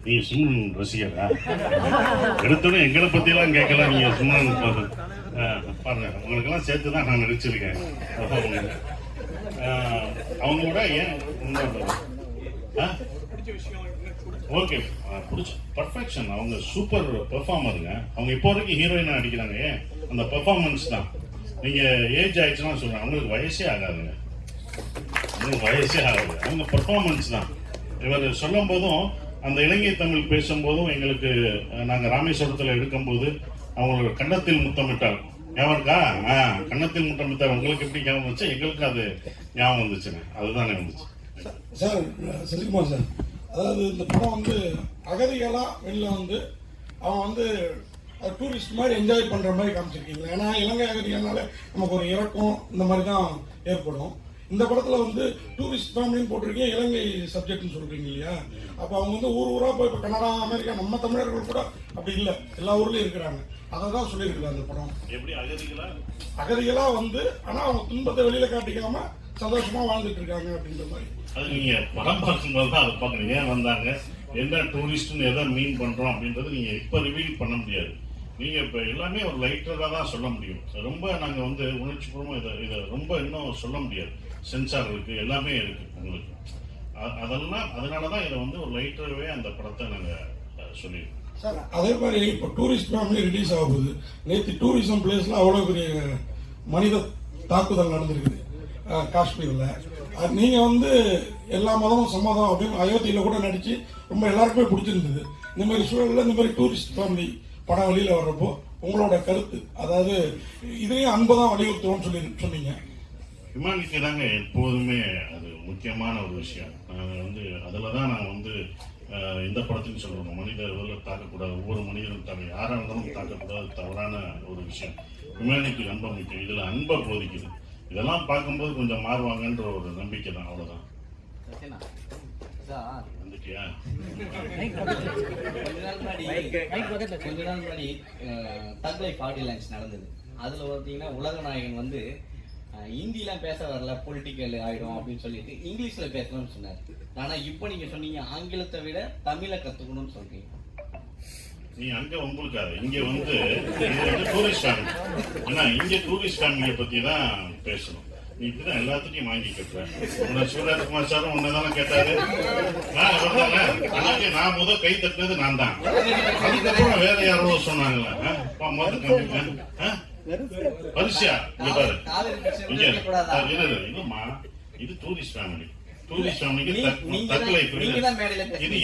நீங்க சிம்ரன் ரசிகரா? எடுத்தோட எங்களை பத்தி எல்லாம் கேட்கலாம். நீங்க சிம்ரன் பாருங்க, உங்களுக்கெல்லாம் சேர்த்து தான் நான் நடிச்சிருக்கேன். அவங்களோட ஏன் ஓகே பிடிச்ச பர்ஃபெக்ஷன். அவங்க சூப்பர் பெர்ஃபார்மருங்க. அவங்க இப்போ வரைக்கும் ஹீரோயினா நடிக்கிறாங்க. ஏன் அந்த பெர்ஃபார்மன்ஸ் தான். நீங்க ஏஜ் ஆயிடுச்சுன்னா சொல்றேன், அவங்களுக்கு வயசே ஆகாதுங்க. அவங்களுக்கு வயசே ஆகாது, அவங்க பெர்ஃபார்மன்ஸ் தான். இவர் சொல்லும் போதும் அந்த இலங்கை தமிழ் பேசும்போதும் எங்களுக்கு நாங்கள் ராமேஸ்வரத்தில் எடுக்கும்போது அவங்களோட கன்னத்தில் முத்தமிட்டால் ஞாபகம் இருக்கா? கன்னத்தில் முத்தமிட்டால் உங்களுக்கு எப்படி ஞாபகம் வந்துச்சு? எங்களுக்கு அது ஞாபகம் வந்துச்சுங்க. அதுதானே வந்துச்சு சார். செல்குமார் சார், அதாவது இந்த படம் வந்து அகதிகளா வெளில வந்து அவன் வந்து டூரிஸ்ட் மாதிரி என்ஜாய் பண்ற மாதிரி காமிச்சிருக்கீங்க. ஏன்னா இலங்கை அகதிகள்னால நமக்கு ஒரு இறக்கம் இந்த மாதிரி தான் ஏற்படும். இந்த படத்துல வந்து டூரிஸ்ட் ஃபேமிலின்னு போட்டிருக்கீங்க, இலங்கை சப்ஜெக்ட்னு சொல்றீங்க இல்லையா? அப்ப அவங்க வந்து ஊர் ஊரா போய் இப்போ கனடா, அமெரிக்கா, நம்ம தமிழர்கள் கூட அப்படி இல்லை, எல்லா ஊர்லயும் இருக்கிறாங்க. அதை தான் சொல்லியிருக்குது அந்த படம். எப்படி அகதிகளா வந்து ஆனா அவங்க துன்பத்தை வெளியில காட்டிக்காம சந்தோஷமா வாழ்ந்துட்டு இருக்காங்க அப்படின்ற மாதிரி. அது நீங்க படம் பார்க்கும்போது தான் அதை பார்க்கணும். ஏன் வந்தாங்க, என்ன டூரிஸ்ட்னு எதை மீன் பண்றோம் அப்படின்றது நீங்க இப்ப ரிவீல் பண்ண முடியாது. நீங்க இப்ப எல்லாமே ஒரு லைட்டரா தான் சொல்ல முடியும். ரொம்ப நாங்க வந்து உணர்ச்சிபூர்வமா இதை ரொம்ப இன்னும் சொல்ல முடியாது. சென்சார் இருக்கு, எல்லாமே இருக்கு உங்களுக்கு. அதெல்லாம் அதனாலதான் இதை வந்து ஒரு லைட்டராகவே அந்த படத்தை நாங்க சொல்லியிருக்கோம் சார். அதே மாதிரி இப்போ டூரிஸ்ட் ஃபேமிலி ரிலீஸ் ஆகுது. நேற்று டூரிசம் பிளேஸ்ல அவ்வளோ பெரிய மனித தாக்குதல் நடந்திருக்குது காஷ்மீர்ல. நீங்க வந்து எல்லா மதமும் சம்மதம் அப்படின்னு அயோத்தியில கூட நடிச்சு ரொம்ப எல்லாருக்குமே பிடிச்சிருந்தது. இந்த மாதிரி சூழல்ல இந்த மாதிரி டூரிஸ்ட் ஃபேமிலி படம் வெளியில வர்றப்போ உங்களோட கருத்து, அதாவது இதையும் அன்புதான் வலியுறுத்துவோம்னு சொன்னீங்க. ஹியூமானிட்டி தாங்க எப்போதுமே அது முக்கியமான ஒரு விஷயம். வந்து அதில் தான் நான் வந்து இந்த படத்துக்கு சொல்லுவோம், மனிதர்கள் தாக்கக்கூடாது, ஒவ்வொரு மனிதனும் தாக்க, யாராக இருந்தாலும் தாக்கக்கூடாது, தவறான ஒரு விஷயம். ஹியூமானிட்டி ரொம்ப முக்கியம். இதில் அன்பை போதிக்குது. இதெல்லாம் பார்க்கும்போது கொஞ்சம் மாறுவாங்கன்ற ஒரு நம்பிக்கை தான், அவ்வளோதான். வந்துட்டியா? கொஞ்ச நாள் முன்னாடி தக் லைஃப் ஆடியோ லான்ச் நடந்தது. அதுல பார்த்தீங்கன்னா உலகநாயகன் வந்து ஹிந்திலாம் பேச வரல, பொலிட்டிக்கல் ஆயிடும் அப்படின்னு சொல்லிட்டு இங்கிலீஷ்ல பேசணும்னு சொன்னார். ஆனா இப்போ நீங்க சொன்னீங்க ஆங்கிலத்தை விட தமிழை கத்துக்கணும்னு சொல்றீங்க. நீ அங்க உங்களுக்காது, இங்க வந்து டூரிஸ்ட் ஃபேமிலி. ஏன்னா இங்க டூரிஸ்ட் ஃபேமிலியை பத்தி தான் பேசணும். நீ இப்படிதான் எல்லாத்துக்கும் வாங்கி கேட்ப. சிவராஜ்குமார் சாரும் உன்னதானே கேட்டாரு. நான் முதல் கை தட்டினது நான் தான். அதுக்கப்புறம் வேற யாரோ சொன்னாங்களா பரிசா? இங்க பாரு, இல்லம்மா, இது டூரிஸ்ட் ஃபேமிலி. டூரிஸ்ட் ஃபேமிலிக்கு தக் லைஃப். இது